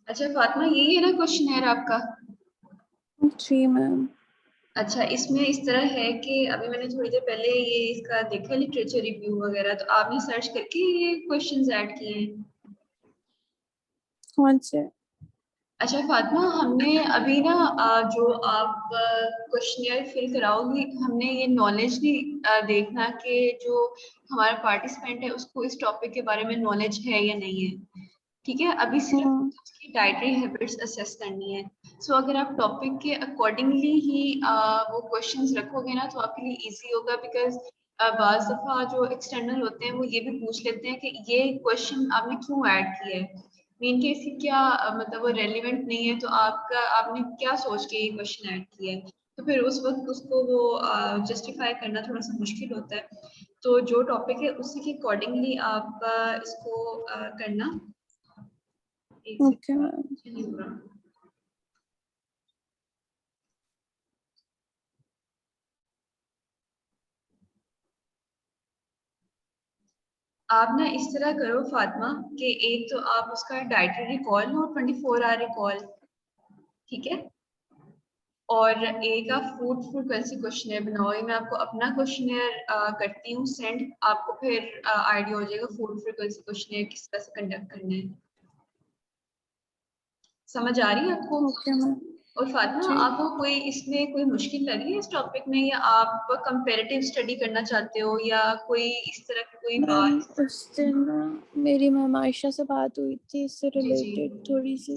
अच्छा फातिमा, यही है ना क्वेश्चन है आपका? जी मैम। अच्छा, इसमें इस तरह है कि अभी मैंने थोड़ी देर पहले ये इसका देखा लिटरेचर रिव्यू वगैरह, तो आपने सर्च करके ये क्वेश्चंस ऐड किए हैं? कौन से? अच्छा फातिमा, हमने अभी ना जो आप क्वेश्चनियर फिल कराओगी, हमने ये नॉलेज भी देखना कि जो हमारा पार्टिसिपेंट है उसको इस टॉपिक के बारे में नॉलेज है या नहीं है। ठीक है, अभी सिर्फ उसकी डाइटरी हैबिट्स असेस करनी है। सो अगर आप टॉपिक के अकॉर्डिंगली ही वो क्वेश्चंस रखोगे ना तो आपके लिए इजी होगा, बिकॉज बाज दफा जो एक्सटर्नल होते हैं वो ये भी पूछ लेते हैं कि ये क्वेश्चन आपने क्यों ऐड किया है, मेन केस की क्या मतलब वो रेलिवेंट नहीं है, तो आपका आपने क्या सोच के ये क्वेश्चन ऐड किया है। तो फिर उस वक्त उसको वो जस्टिफाई करना थोड़ा सा मुश्किल होता है। तो जो टॉपिक है उसी के अकॉर्डिंगली आप इसको करना। एक ओके सेकंड, मैम। नहीं हो रहा। आप ना इस तरह करो फातिमा कि एक तो आप उसका डाइटरी रिकॉल लो, 24 आवर रिकॉल। ठीक है, और एक आप फूड फूड कौन क्वेश्चनर बनाओ। ये मैं आपको अपना क्वेश्चनर करती हूँ सेंड, आपको फिर आइडिया हो जाएगा फूड फूड कौन क्वेश्चनर किस तरह से कंडक्ट करना है। समझ आ रही है आपको? Okay ma'am. और फातिमा, जी आपको कोई इसमें कोई मुश्किल लगी है इस टॉपिक में, या आप कंपैरेटिव स्टडी करना चाहते हो, या कोई इस तरह की कोई मैम, बात? उस दिन ना मेरी मैम आयशा से बात हुई थी इससे जी जी रिलेटेड थोड़ी सी।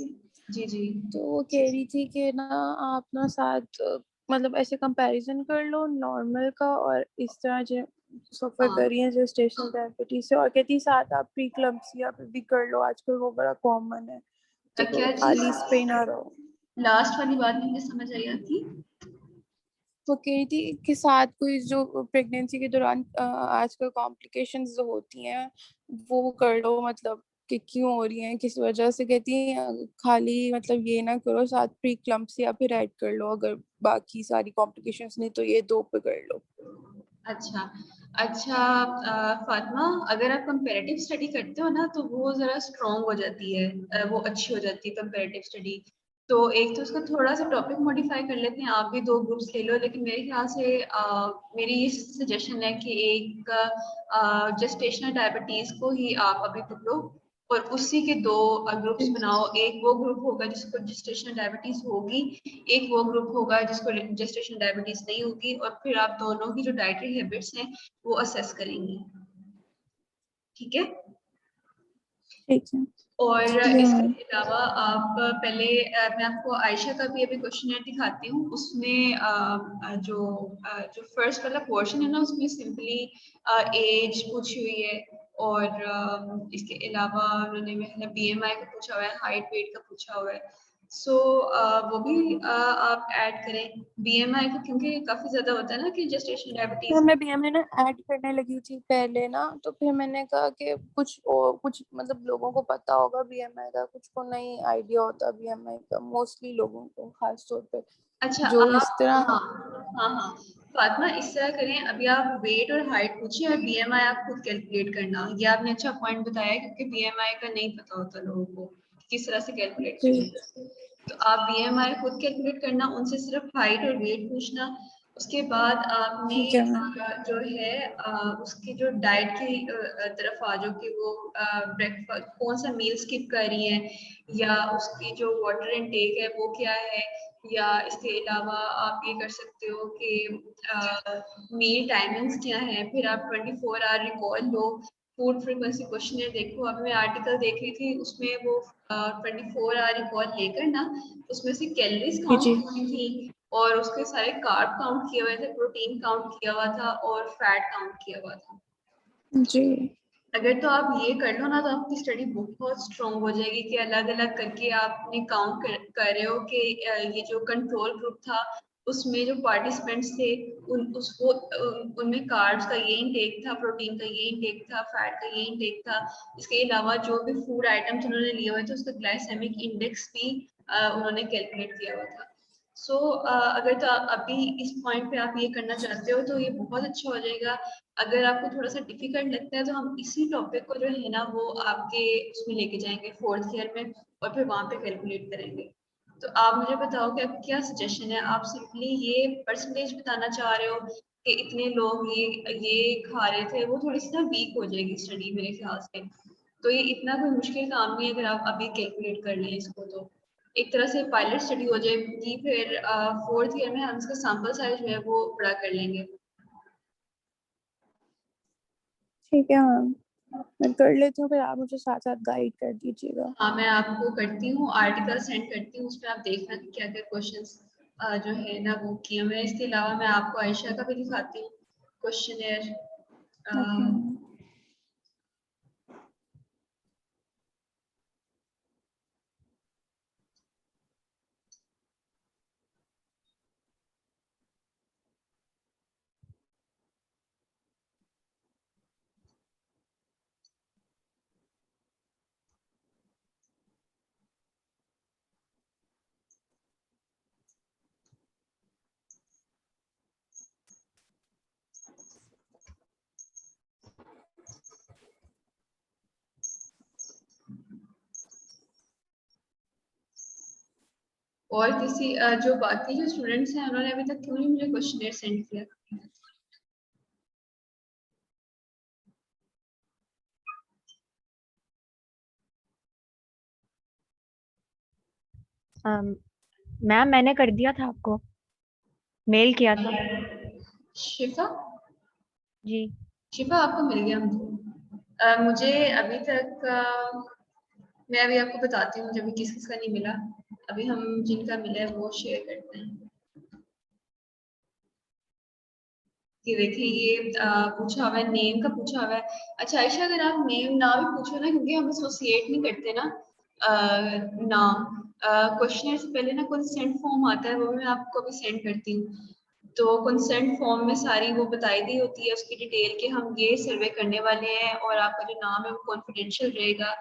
जी जी तो वो कह रही थी कि ना आप ना साथ मतलब ऐसे कंपैरिजन कर लो नॉर्मल का और इस तरह जो सफर कर हाँ। रही है जेस्टेशनल डायबिटीज से, और कहती साथ आप प्री क्लम्सिया पे भी कर लो, आजकल वो बड़ा कॉमन है, क्या तो चीज? खाली इस पे ना रहो। लास्ट वाली बात नहीं मुझे समझ आई आपकी। वो कह रही थी कि साथ कोई जो प्रेगनेंसी के दौरान आजकल कॉम्प्लिकेशंस जो होती हैं वो कर लो, मतलब कि क्यों हो रही हैं किस वजह से, कहती है खाली मतलब ये ना करो, साथ प्री क्लम्प्सिया फिर ऐड कर लो, अगर बाकी सारी कॉम्प्लिकेशंस नहीं तो ये दो पे कर लो। अच्छा अच्छा, फातिमा, अगर आप कंपैरेटिव स्टडी करते हो ना तो वो जरा स्ट्रॉन्ग हो जाती है, वो अच्छी हो जाती है कंपैरेटिव स्टडी। तो एक तो उसका थोड़ा सा टॉपिक मॉडिफाई कर लेते हैं, आप भी दो ग्रुप्स ले लो, लेकिन मेरे ख्याल से मेरी ये सजेशन है कि एक जेस्टेशनल डायबिटीज को ही आप अभी पकड़ो, और उसी के दो ग्रुप्स बनाओ। एक वो ग्रुप होगा जिसको जेस्टेशनल डायबिटीज होगी, एक वो ग्रुप होगा जिसको जेस्टेशनल डायबिटीज नहीं होगी, और फिर आप दोनों की जो डाइटरी हैबिट्स हैं वो असेस करेंगी। ठीक है? ठीक है। और जी मैम। इसके अलावा आप पहले मैं आपको आयशा का भी अभी क्वेश्चनर दिखाती हूँ। उसमें जो फर्स्ट वाला पोर्शन है ना, उसमें सिंपली एज पूछी हुई है, और इसके अलावा उन्होंने मतलब बीएमआई का पूछा हुआ है, हाइट वेट का पूछा हुआ है। सो वो भी आप ऐड करें बीएमआई को, क्योंकि काफी ज्यादा होता है ना कि जेस्टेशनल तो डायबिटीज। मैं बीएमए ना ऐड करने लगी थी पहले ना, तो फिर मैंने कहा कि कुछ मतलब लोगों को पता होगा बीएमआई का, कुछ को नहीं आइडिया होता बीएमआई का, मोस्टली लोगों को खास तौर पे अच्छा जो इस आप, तरह। हाँ हाँ हाँ, फातिमा इस तरह करें, अभी आप वेट और हाइट पूछिए और बीएमआई आप खुद कैलकुलेट करना। ये आपने अच्छा पॉइंट बताया, क्योंकि बीएमआई का नहीं पता होता लोगों को कि किस तरह से कैलकुलेट जी करना है। तो आप बीएमआई खुद कैलकुलेट करना, उनसे सिर्फ हाइट और वेट पूछना। उसके बाद आपने ठीक है मैम। जो है उसकी जो डाइट की तरफ आ जाओ कि वो ब्रेकफास्ट कौन सा मील स्किप कर रही है, या उसकी जो वाटर इनटेक है वो क्या है, या इसके अलावा आप ये कर सकते हो कि मील टाइमिंग्स क्या है। फिर आप 24 आवर रिकॉल लो, फूड फ्रीक्वेंसी क्वेश्चनर देखो। अभी मैं आर्टिकल देख रही थी, उसमें वो 24 आवर रिकॉल लेकर ना उसमें से कैलोरीज जी काउंट जी की थी, और उसके सारे कार्ब काउंट किए हुए थे, प्रोटीन काउंट किया हुआ था, और फैट काउंट किया हुआ था। जी। अगर तो आप ये कर लो ना तो आपकी स्टडी बहुत स्ट्रांग हो जाएगी, कि अलग अलग करके आपने काउंट कर रहे हो कि ये जो कंट्रोल ग्रुप था उसमें जो पार्टिसिपेंट्स थे उनमें कार्ब्स का ये इनटेक था, प्रोटीन का ये इनटेक था, फैट का ये इनटेक था। इसके अलावा जो भी फूड आइटम्स उन्होंने लिए हुए थे उसका ग्लाइसेमिक इंडेक्स भी उन्होंने कैलकुलेट किया हुआ था। सो अगर तो अभी इस पॉइंट पे आप ये करना चाहते हो तो ये बहुत अच्छा हो जाएगा। अगर आपको थोड़ा सा डिफिकल्ट लगता है तो हम इसी टॉपिक को जो है ना वो आपके उसमें लेके जाएंगे 4th ईयर में, और फिर वहाँ पे कैलकुलेट करेंगे। तो आप मुझे बताओ कि आपका क्या सजेशन है? आप सिंपली ये परसेंटेज बताना चाह रहे हो कि इतने लोग ये खा रहे थे, वो थोड़ी सी ना वीक हो जाएगी स्टडी मेरे ख्याल से। तो ये इतना कोई मुश्किल काम नहीं है अगर आप अभी कैलकुलेट कर लें इसको तो। एक तरह से पायलट स्टडी हो जाएगी, फिर 4th ईयर में हम इसका सैंपल साइज जो है वो बड़ा कर लेंगे। ठीक है, हाँ मैं कर लेती हूँ, फिर आप मुझे साथ साथ गाइड कर दीजिएगा। हाँ, मैं आपको करती हूँ आर्टिकल सेंड करती हूँ, उसमें आप देखना कि क्या क्या क्वेश्चंस जो है ना वो किए हुए हैं। इसके अलावा मैं आपको आयशा का भी दिखाती हूँ क्वेश्चन। ओके। और किसी जो बाकी जो स्टूडेंट्स हैं उन्होंने अभी तक क्यों नहीं मुझे क्वेश्चन सेंड किया? मैम मैंने कर दिया था आपको, मेल किया था। शिफा, जी। शिफा आपको मिल गया मुझे अभी तक मैं अभी आपको बताती हूँ मुझे अभी किस किस का नहीं मिला। अभी हम जिनका मिला है वो शेयर करते हैं। ये देखिए ये पूछा हुआ है, नेम का पूछा हुआ है। अच्छा आयशा, अगर आप नेम ना भी पूछो ना, क्योंकि हम एसोसिएट नहीं करते ना नाम। क्वेश्चन से पहले ना कंसेंट फॉर्म आता है, वो भी मैं आपको अभी सेंड करती हूँ। तो कंसेंट फॉर्म में सारी वो बताई दी होती है उसकी डिटेल कि हम ये सर्वे करने वाले हैं और आपका जो नाम है वो कॉन्फिडेंशियल रहेगा,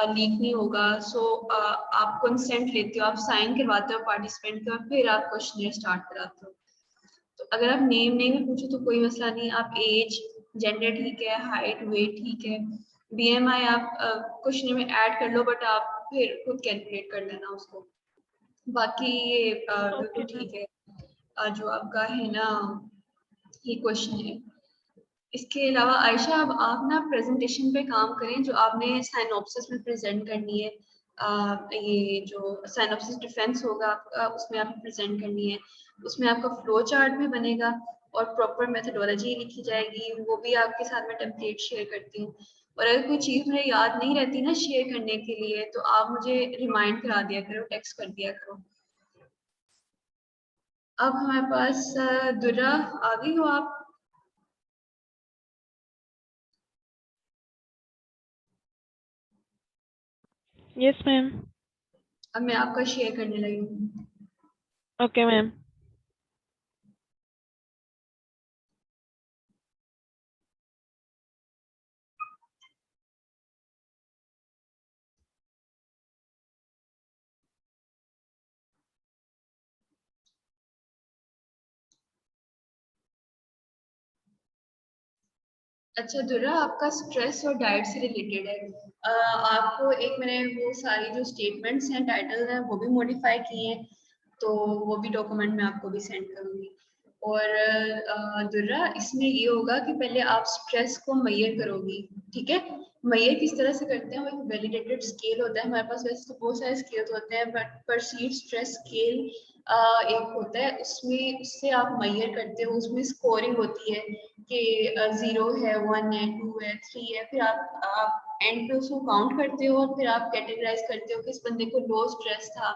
लीक नहीं होगा। सो आप कंसेंट लेते हो, आप साइन करवाते हो पार्टिसिपेंट का, फिर आप क्वेश्चन स्टार्ट कराते हो। तो अगर आप नेम नहीं भी पूछो तो कोई मसला नहीं, आप एज, जेंडर ठीक है, हाइट वेट ठीक है, बीएमआई आप क्वेश्चन में ऐड कर लो, बट आप फिर खुद कैलकुलेट कर लेना उसको। बाकी ये बिल्कुल ओके मैम। ठीक है। जो आपका है ना ये क्वेश्चन है। इसके अलावा आयशा, अब आप ना प्रेजेंटेशन पे काम करें जो आपने साइनॉप्सिस में प्रेजेंट करनी है। ये जो साइनॉप्सिस डिफेंस होगा आपका, उसमें आप प्रेजेंट करनी है। उसमें आपका फ्लो चार्ट भी बनेगा और प्रॉपर मेथडोलॉजी लिखी जाएगी, वो भी आपके साथ में टेम्पलेट शेयर करती हूँ। और अगर कोई चीज़ मुझे याद नहीं रहती ना शेयर करने के लिए, तो आप मुझे रिमाइंड करा दिया करो, टेक्स्ट कर दिया करो। अब हमारे पास दुर्रा, आ गई हो आप? Yes ma'am. अब मैं आपका शेयर करने लगी हूँ। Okay ma'am. अच्छा दुर्रा, आपका स्ट्रेस और डाइट से रिलेटेड है। आपको एक मैंने वो सारी जो स्टेटमेंट्स हैं, टाइटल हैं, वो भी मॉडिफाई किए हैं, तो वो भी डॉक्यूमेंट मैं आपको भी सेंड करूँगी। और दुर्रा, इसमें ये होगा कि पहले आप स्ट्रेस को मेजर करोगी, ठीक है? मेजर किस तरह से करते हैं, वो एक वैलिडेटेड स्केल होता है हमारे पास। वैसे तो बहुत सारे स्केल्स होते हैं, बट परसीव्ड स्ट्रेस स्केल एक होता है, उसमें उससे आप मेजर करते हो, उसमें स्कोरिंग होती है कि 0 है, 1 है, 2 है, 3 है। फिर आप एंड पे उसको काउंट करते हो और फिर आप कैटेगराइज करते हो कि इस बंदे को लो स्ट्रेस था,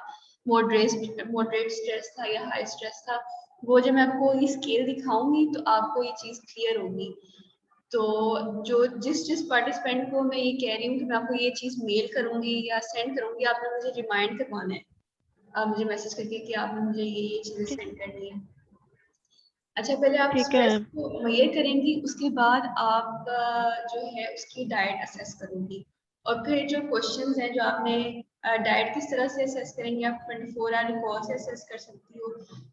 मॉडरेट स्ट्रेस था या हाई स्ट्रेस था। वो जब मैं आपको ये स्केल दिखाऊंगी तो आपको ये चीज़ क्लियर होगी। तो जो जिस जिस पार्टिसिपेंट को मैं ये कह रही हूँ कि मैं आपको ये चीज़ मेल करूंगी या सेंड करूंगी, आपने मुझे रिमाइंड करवाना है। आप मुझे मैसेज करके कि आपने मुझे ये चीज़ें ठीक। सेंड करनी है। अच्छा, पहले आप ठीक है स्ट्रेस मैम। को मेजर करेंगी, उसके बाद आप जो है उसकी डाइट असेस करूंगी। और फिर जो क्वेश्चंस हैं जो आपने डाइट किस तरह से असेस करेंगे, आप 24 आवर रिकॉर्ड से असेस कर सकती हो।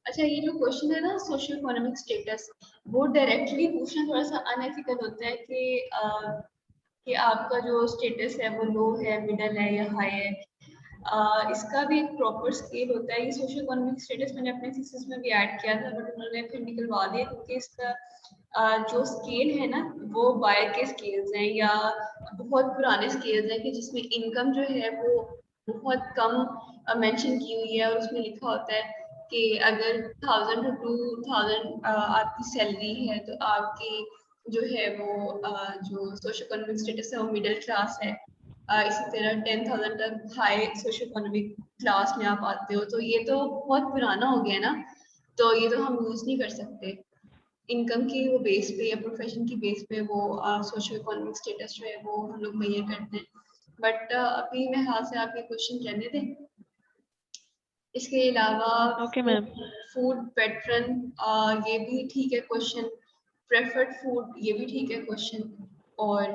अच्छा, ये जो क्वेश्चन है ना सोशो इकोनॉमिक स्टेटस, वो डायरेक्टली पूछना थोड़ा सा अनएथिकल होता है कि आपका जो स्टेटस है वो लो है, मिडल है या हाई है। इसका भी एक प्रॉपर स्केल होता है। ये सोशल इकोनॉमिक स्टेटस मैंने अपने थीसिस में भी ऐड किया था, बट उन्होंने फिर निकलवा दिया क्योंकि इसका जो स्केल है ना वो बायर के स्केल्स हैं या बहुत पुराने स्केल्स हैं कि जिसमें इनकम जो है वो बहुत कम मेंशन की हुई है, और उसमें लिखा होता है कि अगर 1000 to 2000 आपकी सैलरी है तो आपकी जो है वो जो सोशल इकोनॉमिक स्टेटस है वो मिडिल क्लास है। इसी तरह 10,000 तक हाई सोशल इकोनॉमिक क्लास में आप आते हो। तो ये तो बहुत पुराना हो गया ना, तो ये तो हम यूज नहीं कर सकते। इनकम की वो बेस पे या प्रोफेशन की बेस पे वो सोशल इकोनॉमिक स्टेटस जो है वो हम लोग मेजर करते हैं। बट अभी मैं हाल से आप ये क्वेश्चन रहने दें। इसके अलावा ओके मैम। फूड पैटर्न, ये भी ठीक है क्वेश्चन। प्रेफर्ड फूड, ये भी ठीक है क्वेश्चन। और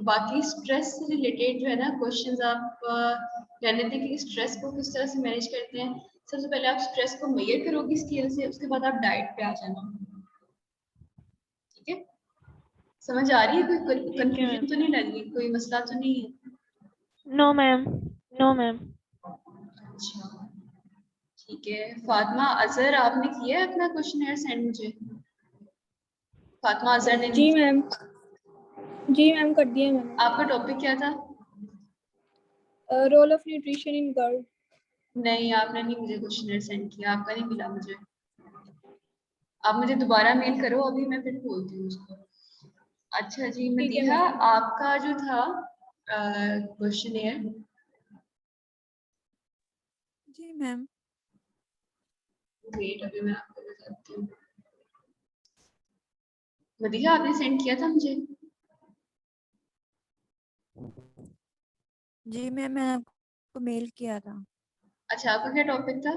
बाकी स्ट्रेस से रिलेटेड जो है ना क्वेश्चंस आप रहने दें कि स्ट्रेस को किस तरह से मैनेज करते हैं। सबसे पहले आप स्ट्रेस को मेजर करोगे स्केल से, उसके बाद आप डाइट पे आ जाना। ठीक है, समझ आ रही है? कोई ठीक है कंफ्यूजन मैम। तो नहीं लग रही, कोई मसला तो नहीं है? No ma'am, no ma'am. अच्छा, ठीक है। फातिमा अजहर, आपने किया है अपना क्वेश्चन सेंड मुझे? फातिमा अजहर ने जी नहीं किया। मैम, जी मैम कर दिया मैंने। आपका टॉपिक क्या था? Role of nutrition in girl. नहीं, आपने नहीं मुझे क्वेश्चन सेंड किया, आपका नहीं मिला मुझे। आप मुझे दोबारा मेल करो, अभी मैं फिर बोलती हूँ उसको। अच्छा जी ठीक है मदीहा, मैम। आपका जो था क्वेश्चन है। जी मैम। वेट, अभी मैं आपको बताती हूँ। मदीहा, आपने सेंड किया था मुझे? जी मैम, मैंने आपको मेल किया था। अच्छा, आपका क्या टॉपिक था?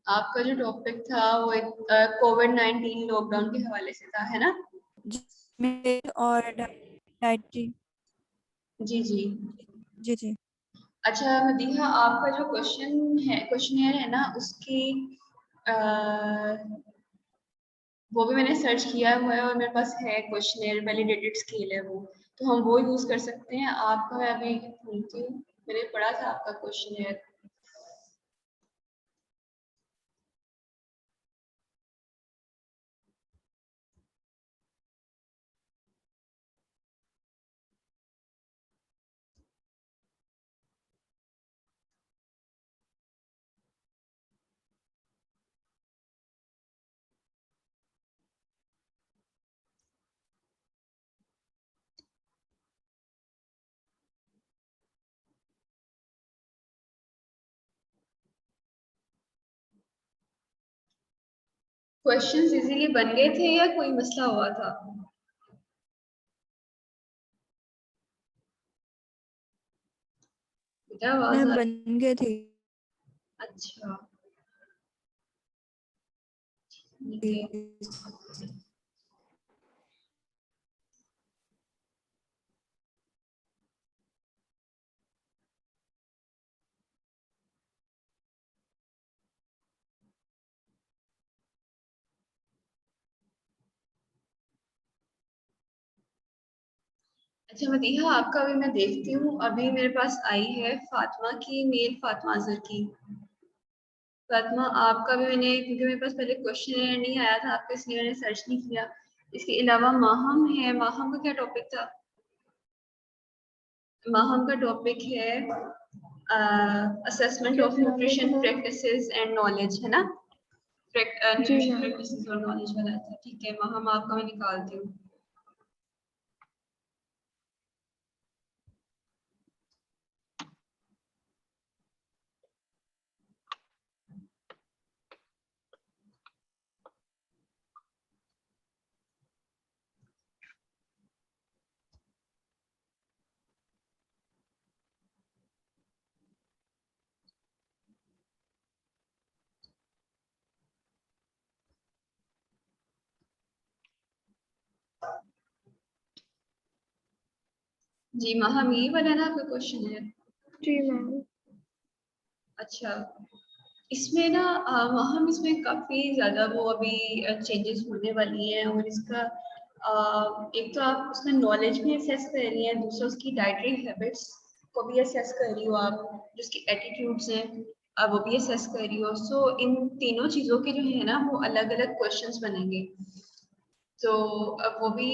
आपका जो टॉपिक था वो एक कोविड-19 लॉकडाउन के हवाले से था, है ना? जी मेल और डाइटरी। जी जी। जी जी। अच्छा मदीहा, आपका जो क्वेश्चनियर है ना उसकी आ, वो भी मैंने सर्च किया हुआ है और मेरे पास है क्वेश्चनियर, वैलिडेटेड स्केल है वो, तो हम वो यूज कर सकते हैं। आपका मैं अभी भूलती हूँ, मैंने पढ़ा था आपका क्वेश्चनियर। क्वेश्चंस इजीली बन गए थे या कोई मसला हुआ था? बेटा आवाज मैम आ रही? बन गए थे। अच्छा, ठीक है। अच्छा मदीहा, आपका अभी मैं देखती हूँ, अभी मेरे पास आई है फातिमा की मेल, फातिमा अजहर की। फातिमा, आपका भी मैंने, क्योंकि मेरे पास पहले क्वेश्चन नहीं आया था आपका, इसलिए मैंने सर्च नहीं किया। इसके अलावा माहम है, माहम का क्या टॉपिक था? माहम का टॉपिक है assessment of nutrition practices and knowledge, है ना? जी न्यूट्रिशन मैम। प्रैक्टिसेस और नॉलेज वाला था। ठीक है माहम, आपका मैं निकालती हूँ। जी महम, यही वाला ना आपका क्वेश्चन है? जी मैम। अच्छा, इसमें ना हम इसमें काफ़ी ज़्यादा वो अभी चेंजेस होने वाली हैं, और इसका एक तो आप उसमें नॉलेज भी असेस कर रही हैं, दूसरा उसकी डाइटरी हैबिट्स को भी असेस कर रही हो आप, जो उसकी एटीट्यूड्स हैं वो भी असेस कर रही हो। सो इन तीनों चीज़ों के जो है ना वो अलग अलग क्वेश्चंस बनेंगे। तो अब वो भी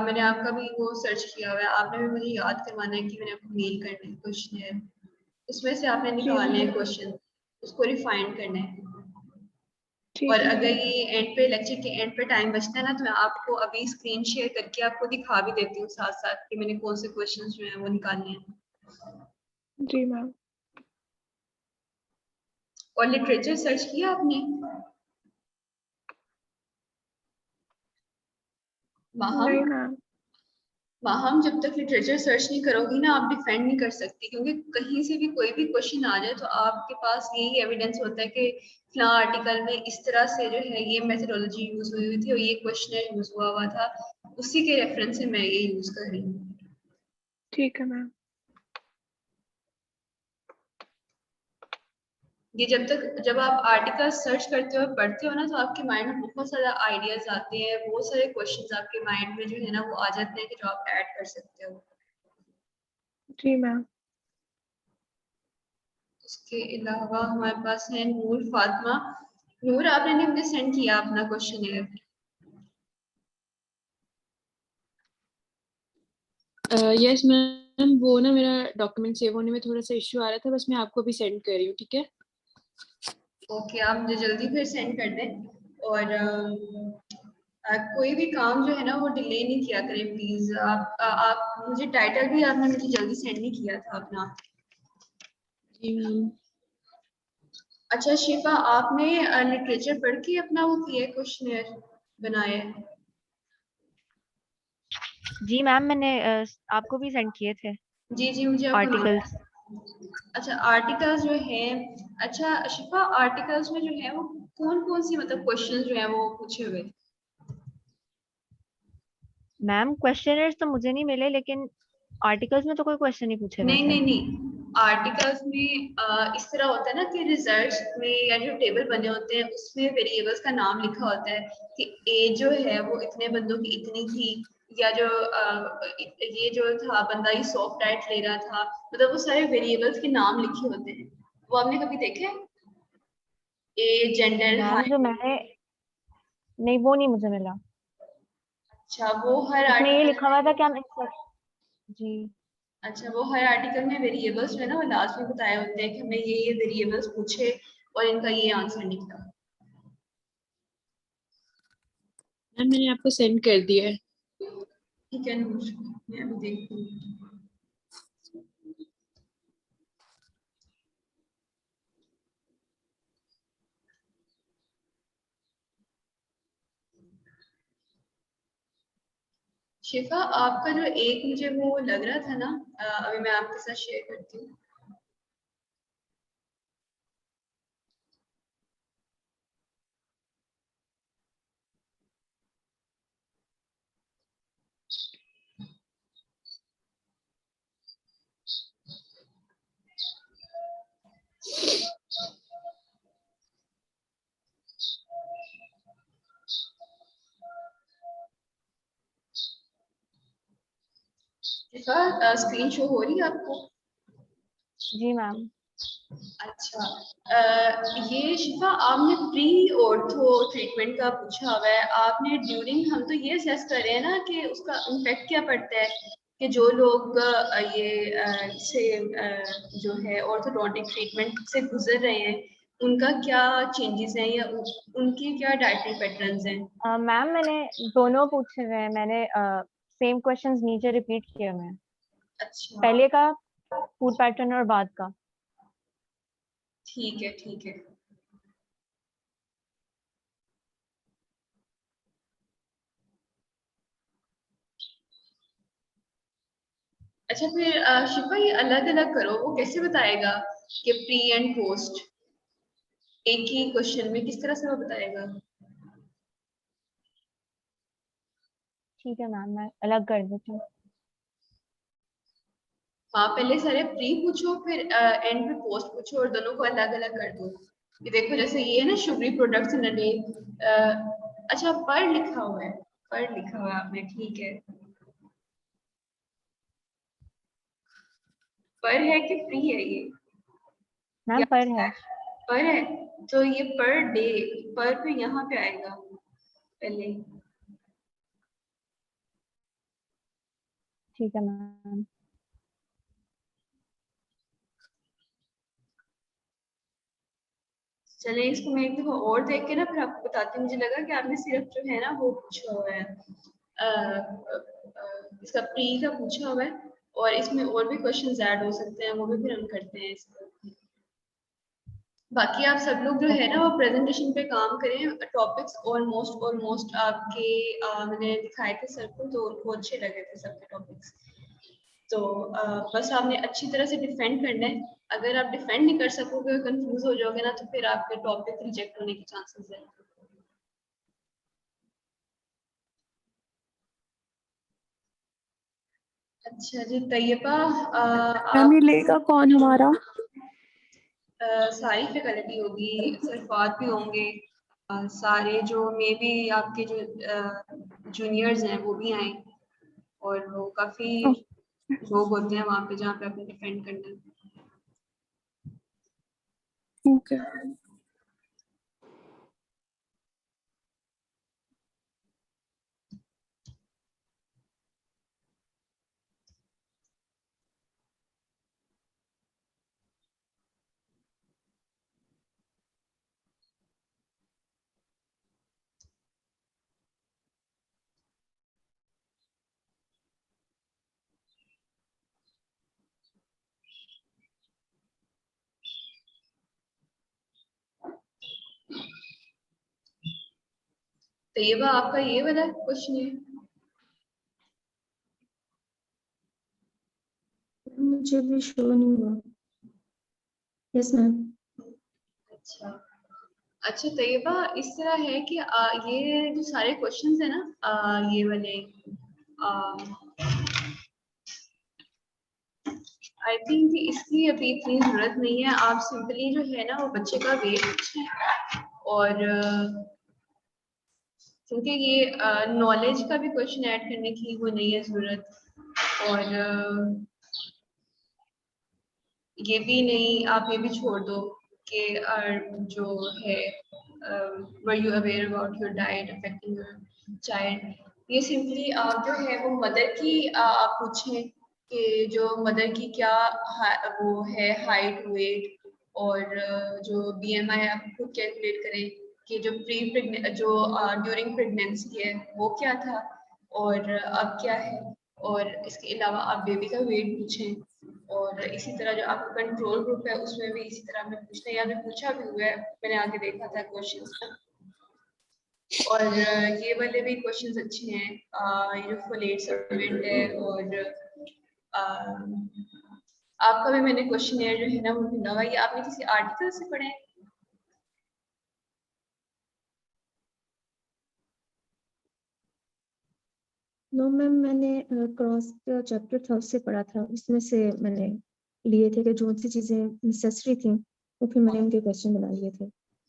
मैंने आपका भी वो सर्च किया हुआ है, आपने भी मुझे याद करवाना है कि मैंने आपको मेल करना है क्वेश्चन, उसमें से आपने जी निकालने हैं मैम। क्वेश्चन, उसको रिफाइन करना है। और ठीक है अगर मैम। ये एंड पे लेक्चर के एंड पे टाइम बचता है ना, तो मैं आपको अभी स्क्रीन शेयर करके आपको दिखा भी देती हूँ साथ साथ कि मैंने कौन से क्वेश्चंस जो हैं वो निकालने हैं। जी मैम। और लिटरेचर सर्च किया आपने? माहम, नहीं मैम। माहम जब तक लिटरेचर सर्च नहीं करोगी ना, आप डिफेंड नहीं कर सकती, क्योंकि कहीं से भी कोई भी क्वेश्चन आ जाए तो आपके पास यही एविडेंस होता है कि फला आर्टिकल में इस तरह से जो है ये मेथोडोलॉजी यूज हुई थी और ये क्वेश्चन यूज हुआ हुआ था, उसी के रेफरेंस से मैं ये यूज कर रही हूँ। ठीक है मैम। ये जब आप आर्टिकल सर्च करते हो पढ़ते हो ना, तो आपके माइंड में बहुत सारा आइडियाज आते हैं, बहुत सारे क्वेश्चंस आपके माइंड में जो है ना वो आ जाते हैं कि जो आप ऐड कर सकते हो। जी मैम। उसके अलावा हमारे पास है नूर फातिमा। नूर, आपने मुझे सेंड किया अपना क्वेश्चन है? यस मैम, वो ना मेरा डॉक्यूमेंट सेव होने में थोड़ा सा इश्यू आ रहा था, बस मैं आपको अभी सेंड कर रही हूँ, ठीक है? ओके, आप मुझे जल्दी फिर सेंड कर दें। और कोई भी काम जो है ना वो डिले नहीं किया करें प्लीज। आप मुझे टाइटल भी आपने मुझे जल्दी सेंड नहीं किया था अपना। जी मैम। अच्छा शिफा, आपने लिटरेचर पढ़ के अपना वो किया क्वेश्चन बनाया है? जी मैम, मैंने आपको भी सेंड किए थे जी जी, मुझे आपको आर्टिकल्स। अच्छा आर्टिकल्स जो है, अच्छा शिफा आर्टिकल्स में जो है वो कौन कौन सी मतलब क्वेश्चन जो है वो पूछे हुए? मैम क्वेश्चनर्स तो मुझे नहीं मिले, लेकिन आर्टिकल्स में तो कोई क्वेश्चन नहीं पूछे हुए नहीं थे। नहीं नहीं, आर्टिकल्स में इस तरह होता है ना कि रिजल्ट्स में या जो टेबल बने होते हैं उसमें वेरिएबल्स का नाम लिखा होता है कि ए जो है वो इतने बंदों की इतनी थी, या जो ये जो था बंदा ये सॉफ्ट डाइट ले रहा था, मतलब वो सारे वेरिएबल्स के नाम लिखे होते हैं। वो आपने कभी देखे? ए, जेंडर, मैम जो हाइट? मैंने, नहीं वो नहीं मुझे मिला। अच्छा वो हर उसमें ये आर्टिकल लिखा हुआ था कि हम जी। अच्छा वो हर आर्टिकल में वेरिएबल्स जो है ना वो लास्ट में बताए होते हैं कि हमें ये वेरिएबल्स पूछे और इनका ये आंसर निकला। मैम मैंने आपको सेंड कर दिया है। ठीक है नूर, मैं अभी देखती हूँ। शिफा, आपका जो एक मुझे वो लग रहा था ना, अभी मैं आपके साथ शेयर करती हूँ। शिफा, स्क्रीन शो हो रही है आपको? जी मैम। अच्छा, ये शिफा आपने प्री ऑर्थो ट्रीटमेंट का पूछा हुआ है, आपने ड्यूरिंग, हम तो ये असेस कर रहे हैं ना कि उसका इम्पैक्ट क्या पड़ता है कि जो लोग जो है ऑर्थोडोंटिक ट्रीटमेंट से गुजर रहे हैं उनका क्या चेंजेस हैं, या उनकी क्या डाइटरी पैटर्न्स हैं? मैम मैंने दोनों पूछे हुए हैं, मैंने सेम क्वेश्चंस नीचे रिपीट किए हुए हैं, अच्छा पहले का फूड पैटर्न और बाद का। ठीक है ठीक है। अच्छा फिर शिफा ये अलग अलग करो, वो कैसे बताएगा कि प्री एंड पोस्ट एक ही क्वेश्चन में, किस तरह से वो बताएगा? ठीक है मैम, मैं अलग कर देती हूँ। हाँ, पहले सारे प्री पूछो, फिर एंड में पोस्ट पूछो और दोनों को अलग अलग कर दो। ये देखो जैसे ये है ना, sugary products in a day. अच्छा, पर लिखा हुआ है, पर लिखा हुआ है आपने, ठीक है। पर है कि प्री है ये? मैम या पर है। पर है, तो ये पर डे, पर फिर यहाँ पे आएगा पहले। ठीक है मैम। चले, इसको मैं एक दफा और देख के ना फिर आपको बताती हूँ। मुझे लगा कि आपने सिर्फ जो है ना वो पूछा हुआ है, इसका प्री का पूछा हुआ है, और इसमें और भी क्वेश्चंस ऐड हो सकते हैं, वो भी फिर हम करते हैं इसको। बाकी आप सब लोग जो है ना वो प्रेजेंटेशन पे काम करें। टॉपिक्स ऑलमोस्ट ऑलमोस्ट आपके मैंने दिखाए थे सर को, तो उनको अच्छे लगे थे सबके टॉपिक्स। तो बस आपने अच्छी तरह से डिफेंड करना है। अगर आप डिफेंड नहीं कर सकोगे, कंफ्यूज हो जाओगे ना, तो फिर आपके टॉपिक रिजेक्ट होने के चांसेस है। अच्छा जी, तैयबा मैम आप ये लेगा कौन हमारा? सारी फैकल्टी होगी, सरफात भी होंगे, सारे जो मे बी आपके जो जूनियर्स हैं वो भी आए, और वो काफी लोग होते हैं वहाँ पे जहाँ पे आपने डिफेंड करना है। ओके। तैयबा आपका ये वाला क्वेश्चन है? मुझे भी शो नहीं हुआ। Yes ma'am. अच्छा अच्छा, तैयबा इस तरह है कि ये जो सारे क्वेश्चंस है ना, ये वाले, आई थिंक कि इसकी अभी इतनी जरूरत नहीं है। आप सिंपली जो है ना वो बच्चे का वेट पूछें, और क्योंकि ये नॉलेज का भी क्वेश्चन ऐड करने की वो नहीं है जरूरत, और ये भी नहीं, आप ये भी छोड़ दो कि जो है were you aware about your diet affecting your child. ये सिंपली आप जो है वो मदर की आप पूछें कि जो मदर की क्या वो है हाइट वेट, और जो बीएमआई आप खुद कैलकुलेट करें कि जो जो ड्यूरिंग प्रेगनेंसी है वो क्या था और अब क्या है। और इसके अलावा आप बेबी का वेट पूछें, और इसी तरह जो आपका कंट्रोल ग्रुप है उसमें भी इसी तरह में पूछना है, या मैं पूछा भी हुआ है, मैंने आगे देखा था क्वेश्चंस। और ये वाले भी क्वेश्चंस अच्छे हैं, ये जो फोलेट सप्लीमेंट है, और आपका भी मैंने क्वेश्चन जो है ना वो मिला हुआ, ये आपने किसी आर्टिकल से पढ़े हैं? नो मैम, मैंने क्रॉस चैप्टर 3 से पढ़ा था, उसमें से मैंने लिए थे कि जो सी चीजें नेसेसरी थी वो फिर मैंने उनके क्वेश्चन बना लिए थे।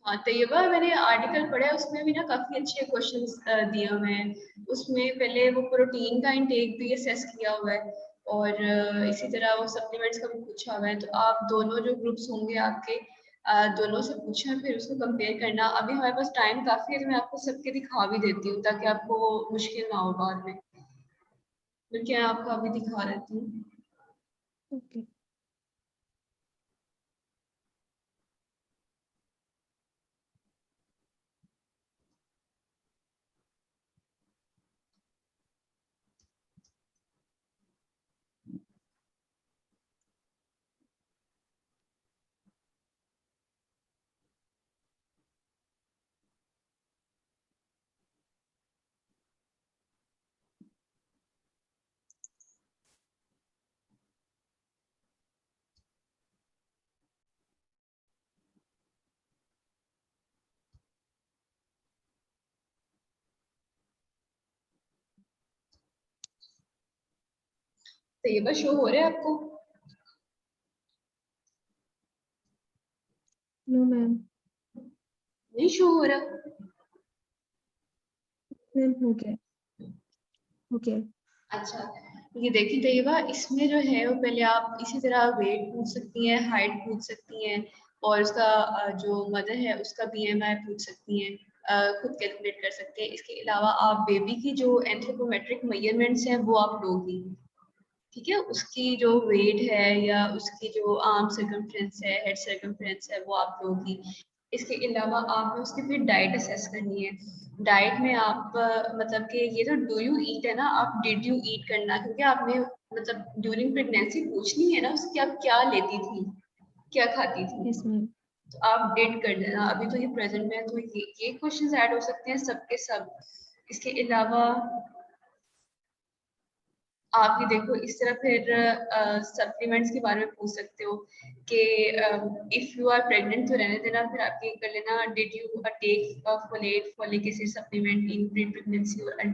हाँ, तो ये बार मैंने आर्टिकल पढ़ा है, उसमें भी ना काफी अच्छे क्वेश्चंस दिए हुए हैं। उसमें पहले वो प्रोटीन का इंटेक भी असेस किया हुआ है, और इसी तरह वो सप्लीमेंट्स का भी पूछा हुआ है। तो आप दोनों जो ग्रुप्स होंगे आपके, दोनों से पूछना, फिर उसको कंपेयर करना। अभी हमारे पास टाइम काफी है, तो मैं आपको सबके दिखा भी देती हूँ ताकि आपको मुश्किल ना हो बाद में। बल्कि मैं आपको अभी दिखा देती हूँ। ओके। तो ये बस शो हो रहा है आपको? शो हो रहा? मैम हो गया, हो गया। अच्छा, ये देखिए तैयबा, इसमें जो है वो पहले आप इसी तरह वेट पूछ सकती हैं, हाइट पूछ सकती हैं, और उसका जो मदर है उसका BMI पूछ सकती हैं, खुद कैलकुलेट कर सकते हैं। इसके अलावा आप बेबी की जो एंथ्रोपोमेट्रिक मेजरमेंट्स हैं वो आप लोगी, ठीक है, उसकी जो वेट है या उसकी जो आर्म सर्कमफ्रेंस है, हेड सर्कमफ्रेंस है, वो आप लोगी। इसके अलावा आपने उसकी फिर डाइट असेस करनी है। डाइट में आप मतलब कि ये तो डू यू ईट है ना, आप डिड यू ईट करना, क्योंकि आपने मतलब ड्यूरिंग प्रेगनेंसी पूछनी है ना उसकी, आप क्या लेती थी, क्या खाती थी, यस मैम। तो आप डिड कर देना। अभी तो ये प्रेजेंट में है तो ये क्वेश्चंस ऐड हो सकते हैं सबके सब। इसके अलावा आप ये देखो इस तरह फिर सप्लीमेंट्स के बारे में पूछ सकते हो कि इफ यू आर प्रेग्नेंट तो रहने देना, फिर आप ये कर लेना, did you take folate folic acid supplement in pre pregnancy और इन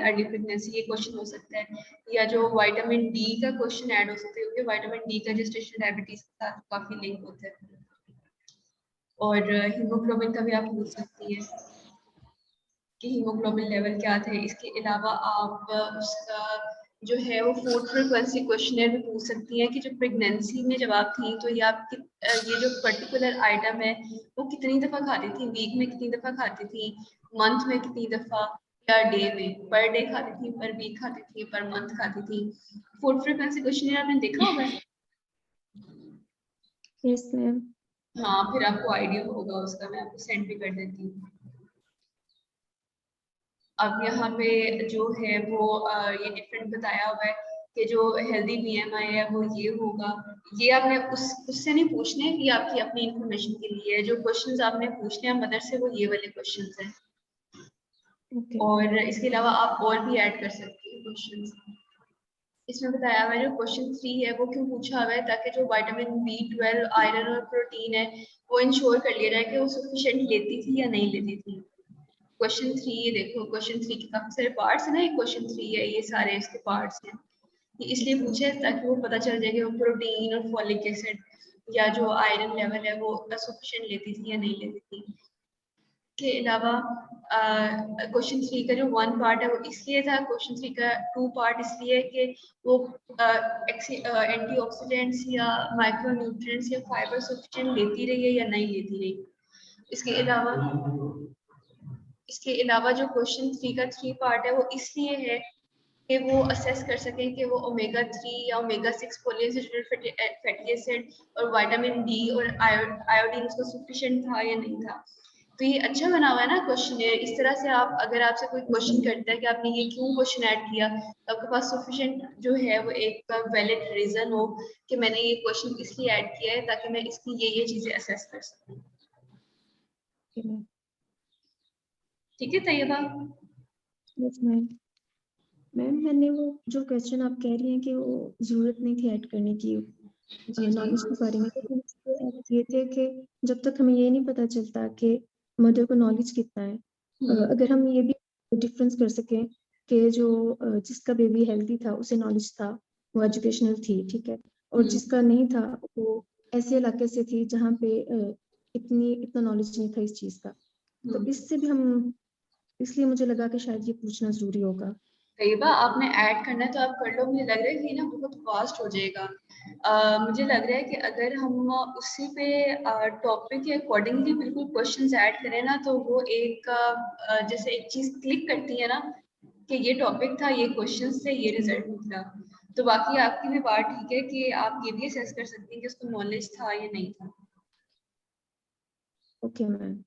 अर्ली प्रेगनेंसी, ये क्वेश्चन हो सकता है। या जो विटामिन डी का क्वेश्चन ऐड हो सकता है, क्योंकि विटामिन डी का जेस्टेशनल डायबिटीज के साथ काफी लिंक होता है। और हीमोग्लोबिन का भी आप पूछ सकती है कि हीमोग्लोबिन लेवल क्या थे। इसके अलावा आप उसका जो है वो फूड फ्रीक्वेंसी क्वेश्चनर भी पूछ सकती हैं कि जो प्रेगनेंसी में जब आप थी तो ये आप ये जो पर्टिकुलर आइटम है वो कितनी दफ़ा खाती थी, वीक में कितनी दफ़ा खाती थी, मंथ में कितनी दफ़ा, या डे में, पर डे खाती थी, पर वीक खाती थी, पर मंथ खाती थी। फूड फ्रीक्वेंसी क्वेश्चनर आपने देखा होगा? Yes ma'am. हाँ, फिर आपको आइडिया होगा उसका, मैं आपको सेंड भी कर देती हूँ। अब यहाँ पे जो है वो ये डिफरेंट बताया हुआ है कि जो हेल्दी BMI है वो ये होगा। ये आपने उससे नहीं पूछने, ये आपकी अपनी इंफॉर्मेशन के लिए है। जो क्वेश्चंस आपने पूछने हैं मदर से वो ये वाले क्वेश्चंस हैं। ओके। और इसके अलावा आप और भी ऐड कर सकते हैं क्वेश्चंस। इसमें बताया हुआ है जो क्वेश्चन 3 है वो क्यों पूछा हुआ है, ताकि जो विटामिन B12, आयरन और प्रोटीन है वो इंश्योर कर लिया जाए कि वो सफिशिएंट लेती थी या नहीं लेती थी। क्वेश्चन 3 ये देखो, क्वेश्चन 3 के काफी सारे पार्ट्स है ना, ये क्वेश्चन 3 है, ये सारे इसके पार्ट्स हैं। ये इसलिए पूछे ताकि वो पता चल जाए कि वो प्रोटीन और फॉलिक एसिड या जो आयरन लेवल है वो सफिशिएंट लेती थी या नहीं लेती थी। के अलावा क्वेश्चन 3 का जो 1 पार्ट है वो इसलिए था, क्वेश्चन 3 का 2 पार्ट इसलिए कि वो एंटीऑक्सीडेंट्स या माइक्रोन्यूट्रिएंट्स या फाइबर सफिशिएंट लेती रही है या नहीं लेती रही। इसके अलावा जो क्वेश्चन 3 का 3 पार्ट है वो इसलिए है कि वो असेस कर सकें कि वो ओमेगा 3 या ओमेगा 6 पॉलीअनसैचुरेटेड फैटी एसिड और विटामिन डी और आयोडीन उसको सफिशिएंट था या नहीं था। तो ये अच्छा बना हुआ है ना क्वेश्चन। इस तरह से आप अगर आपसे कोई क्वेश्चन करता है कि आपने ये क्यों क्वेश्चन ऐड किया, तो आपके पास सफिशिएंट जो है वो एक वैलिड रीजन हो कि मैंने ये क्वेश्चन इसलिए ऐड किया है ताकि मैं इसकी ये चीजें असेस कर सकूं। ठीक है तैयबा? Yes ma'am. मैम मैंने वो जो क्वेश्चन आप कह रही हैं कि वो जरूरत नहीं थी ऐड करने की नॉलेज के बारे में, लेकिन इसके ऐड किए थे कि जब तक हमें ये नहीं पता चलता कि मदर को नॉलेज कितना है, अगर हम ये भी डिफरेंस कर सकें कि जो जिसका बेबी हेल्दी था उसे नॉलेज था, वो एजुकेशनल थी, ठीक है, और जिसका नहीं था वो ऐसे इलाके से थी जहाँ पे इतना नॉलेज नहीं था इस चीज का, तो इससे भी हम, इसलिए मुझे लगा कि शायद ये पूछना जरूरी होगा। तैयबा आपने ऐड करना है तो आप कर लो। मुझे लग रहा है कि ना बहुत फास्ट हो जाएगा। मुझे लग रहा है कि अगर हम उसी पे टॉपिक के अकॉर्डिंगली बिल्कुल क्वेश्चंस ऐड करें ना, तो वो एक जैसे एक चीज क्लिक करती है ना कि ये टॉपिक था, ये क्वेश्चन से ये रिजल्ट निकला। तो बाकी आपकी भी बात ठीक है कि आप ये भी असेस कर सकती हैं कि उसको नॉलेज था या नहीं था। Okay ma'am.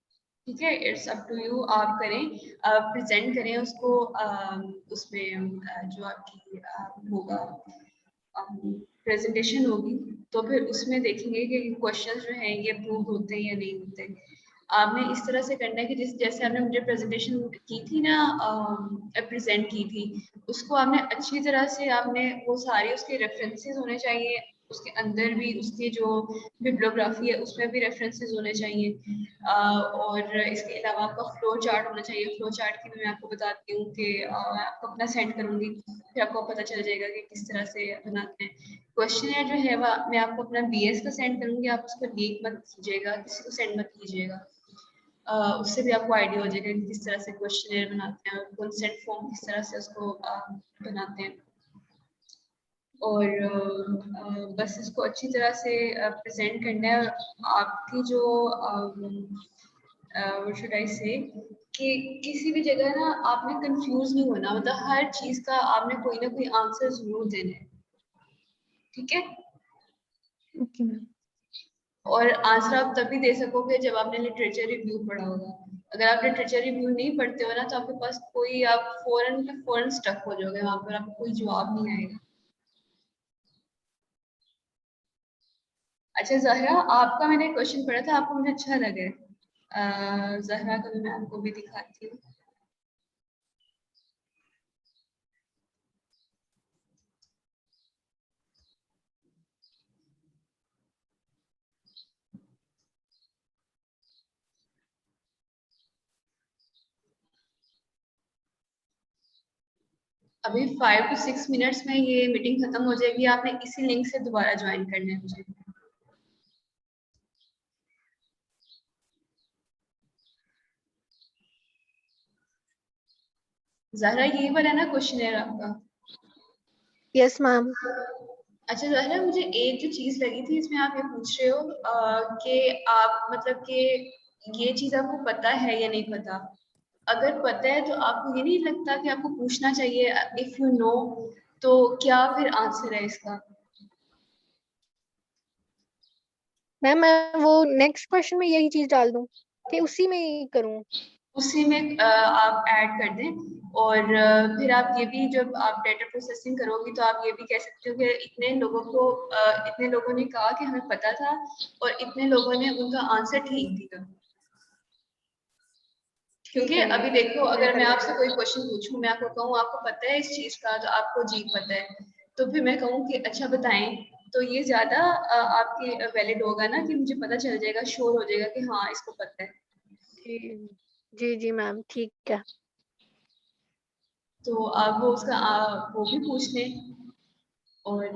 ठीक है, इट्स अप टू यू। आप करें, प्रेजेंट करें उसको, उसमें जो आपकी होगा प्रेजेंटेशन होगी, तो फिर उसमें देखेंगे कि क्वेश्चन जो हैं ये अप्रूव होते हैं या नहीं होते। आपने इस तरह से करना है कि जैसे आपने मुझे प्रेजेंटेशन की थी ना, प्रेजेंट की थी, उसको आपने अच्छी तरह से, आपने वो सारे उसके रेफरेंसेस होने चाहिए, उसके अंदर भी उसके जो बिब्लियोग्राफी है उसमें भी रेफरेंसेस होने चाहिए, और इसके अलावा आपका फ्लो चार्ट होना चाहिए। फ्लो चार्ट की मैं आपको बताती हूँ कि आपको अपना सेंड करूँगी, फिर आपको पता चल जाएगा कि किस तरह से बनाते हैं। क्वेश्चन जो है मैं आपको अपना BS का सेंड करूँगी, आप उसको लीक मत कीजिएगा, किसी को सेंड मत कीजिएगा। उससे भी आपको आइडिया हो जाएगा कि किस तरह से क्वेश्चनेयर बनाते हैं और कंसेंट फॉर्म किस तरह से उसको बनाते हैं। और बस इसको अच्छी तरह से प्रेजेंट करना है। आपकी जो शुड आई से कि किसी भी जगह ना आपने कंफ्यूज नहीं होना, मतलब हर चीज का आपने कोई ना कोई आंसर जरूर देना है, ठीक है। Okay ma'am. और आंसर आप तभी दे सकोगे जब आपने लिटरेचर रिव्यू पढ़ा होगा। अगर आप लिटरेचर रिव्यू नहीं पढ़ते हो ना तो आपके पास कोई, आप फौरन स्टक हो जाओगे वहां पर, आपको कोई जवाब नहीं आएगा। अच्छा ज़हरा, आपका मैंने क्वेश्चन पढ़ा था, आपको मुझे अच्छा लगा है। ज़हरा का मैं आपको भी दिखाती हूँ। अभी 5 to 6 मिनट्स में ये मीटिंग खत्म हो जाएगी। आपने इसी लिंक से दोबारा ज्वाइन करना है मुझे। ज़हरा, ये वाला ना क्वेश्चन है आपका? Yes ma'am. अच्छा ज़हरा, मुझे एक जो चीज लगी थी इसमें, आप ये पूछ रहे हो कि आप मतलब कि ये चीज आपको पता है या नहीं पता। अगर पता है तो आपको ये नहीं लगता कि आपको पूछना चाहिए इफ यू नो, तो क्या फिर आंसर है इसका? मैम मैं वो नेक्स्ट क्वेश्चन में यही चीज डाल दूं कि उसी में ही करूं? उसी में आप ऐड कर दें। और फिर आप ये भी, जब आप डेटा प्रोसेसिंग करोगी तो आप ये भी कह सकते हो कि इतने लोगों ने कहा कि हमें पता था और इतने लोगों ने उनका आंसर ठीक दिया। क्योंकि अभी देखो, अगर मैं आपसे कोई क्वेश्चन पूछूं, मैं आपको कहूँ आपको पता है इस चीज का, तो आपको जी पता है, तो फिर मैं कहूँ कि अच्छा बताएं, तो ये ज्यादा आपके वैलिड होगा ना, कि मुझे पता चल जाएगा, श्योर हो जाएगा कि हाँ इसको पता है। जी जी जी मैम, ठीक है। तो आप वो भी पूछ लें। और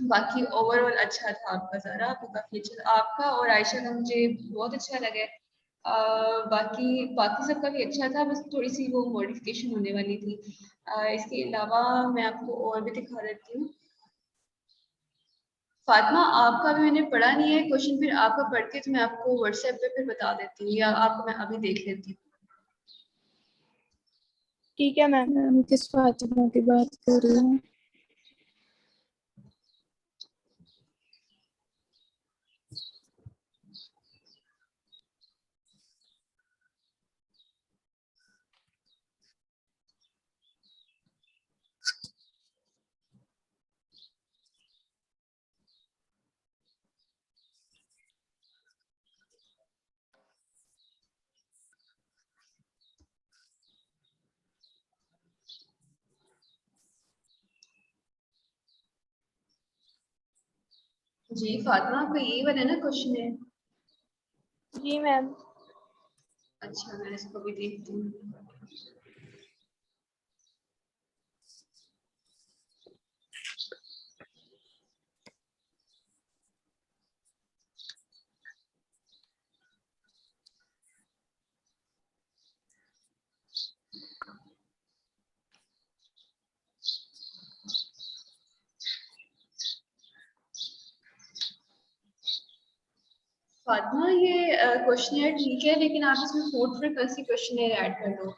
बाकी ओवरऑल अच्छा था आपका सारा, आपका काफी अच्छा था आपका, और आयशा का मुझे बहुत अच्छा लगा। बाकी बाकी सबका भी अच्छा था, बस थोड़ी सी वो मॉडिफिकेशन होने वाली थी। इसके अलावा मैं आपको और भी दिखा देती हूँ। फातिमा, आपका भी मैंने पढ़ा नहीं है क्वेश्चन, फिर आपका पढ़ के तो मैं आपको व्हाट्सएप पे फिर बता देती हूँ, या आपको मैं अभी देख लेती हूँ। ठीक है मैम। मैम किस फातिमा की बात कर रही हैं? जी फातिमा, आपका यही वाला ना क्वेश्चन है? जी मैम। अच्छा, मैं इसको भी देखती हूँ। फातिमा, ये क्वेश्चन ठीक है, लेकिन आप इसमें फूड फ्रीक्वेंसी क्वेश्चन ऐड कर लो।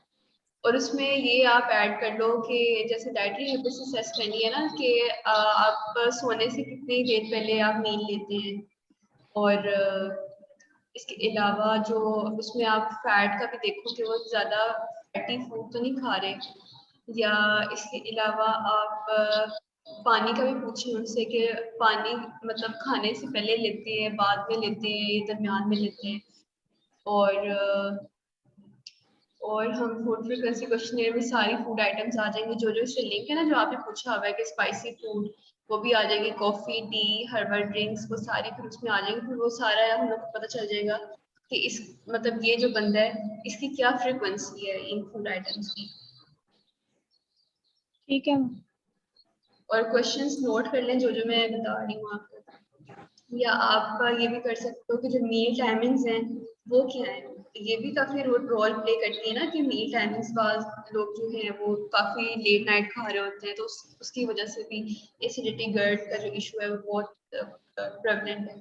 और उसमें ये आप ऐड कर लो कि जैसे डाइटरी हैबिट्स असेस करनी है ना, कि आप सोने से कितनी देर पहले आप मील लेते हैं। और इसके अलावा जो उसमें आप फैट का भी देखो कि वो ज़्यादा फैटी फूड तो नहीं खा रहे। या इसके अलावा आप पानी का भी पूछें उनसे कि पानी मतलब खाने से पहले लेते हैं, बाद में लेते हैं, ये दरमियान में लेते हैं। और हम फूड फ्रीक्वेंसी क्वेश्चनेयर में सारी फूड आइटम्स आ जाएंगे, जो जो इससे लिंक है ना, जो आपने पूछा हुआ है कि स्पाइसी फूड, वो भी आ जाएगी, कॉफी, टी, हर्बल ड्रिंक्स, वो सारी फिर उसमें आ जाएंगी। फिर वो सारा हम लोग को पता चल जाएगा कि इस मतलब ये जो बंदा है इसकी क्या फ्रीक्वेंसी है इन फूड आइटम्स की। ठीक है। और क्वेश्चंस नोट कर लें जो जो मैं बता रही हूँ आपको। या आप ये भी कर सकते हो कि जो मील टाइमिंग्स हैं वो क्या है। ये भी काफी रोल प्ले करती है ना कि मील टाइमिंग्स बाद लोग जो हैं वो काफी लेट नाइट खा रहे होते हैं, तो उसकी वजह से भी एसिडिटी गर्ट का जो इशू है वो बहुत प्रेवलेंट है।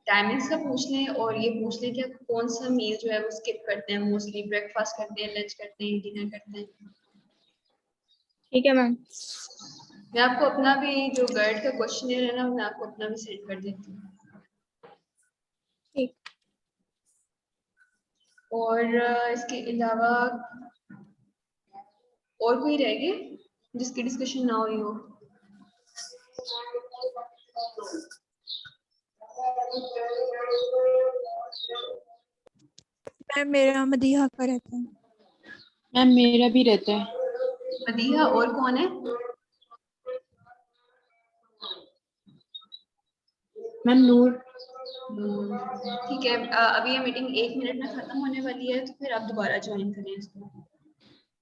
टाइमिंग्स का पूछ लें और ये पूछ लें कि आप कौन सा मील जो है वो स्किप करते हैं, मोस्टली ब्रेकफास्ट करते हैं, लंच करते हैं, डिनर करते हैं। ठीक है मैम। मैं आपको अपना भी जो गर्ड का क्वेश्चन है ना, मैं आपको अपना भी सेंड कर देती हूँ। ठीक। और इसके अलावा और कोई रह गए जिसकी डिस्कशन ना हुई हो? मैम मेरा मदीहा का रहता है। मैम मेरा भी रहता है। मदीहा और कौन है? मैम नूर। ठीक है, अभी ये मीटिंग 1 मिनट में खत्म होने वाली है, तो फिर आप दोबारा ज्वाइन करें इसको।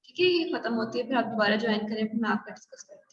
ठीक है, ये खत्म होती है फिर आप दोबारा ज्वाइन करें, फिर मैं आपका डिस्कस करती हूँ।